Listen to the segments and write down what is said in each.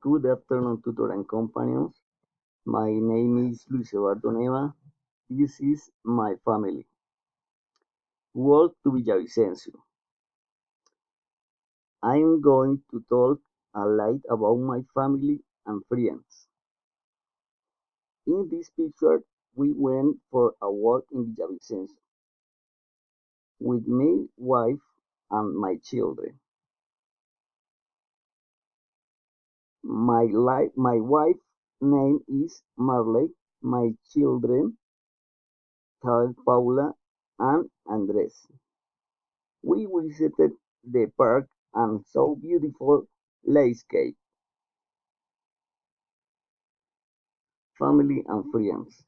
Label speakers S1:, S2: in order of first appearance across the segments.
S1: Good afternoon, tutor and companions. My name is Luis Eduardo Neva. This is my family. Welcome to Villavicencio. I am going to talk a lot about my family and friends. In this picture, we went for a walk in Villavicencio with my wife and my children. My wife name is Marley. My children called Paula and Andres. We visited the park and saw beautiful landscape, family and friends.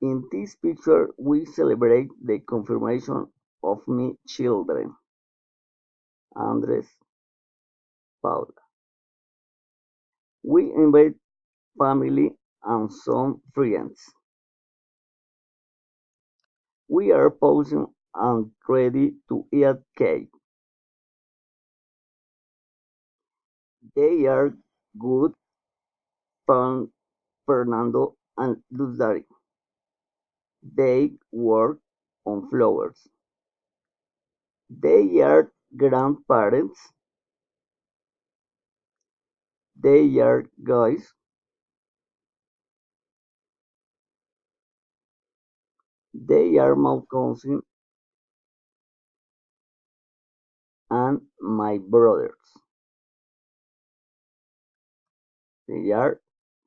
S1: In this picture, we celebrate the confirmation of my children, Andres, Paula. We invite family and some friends. We are posing and ready to eat cake. They are good, Fernando and Luzari. They work on flowers. They are grandparents. They are guys. They are my cousin and my brothers. They are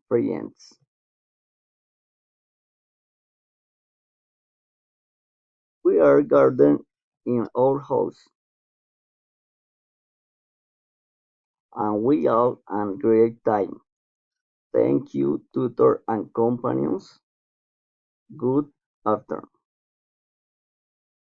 S1: friends. We are garden in our house, and we all and great time. Thank you, tutor and companions. Good afternoon.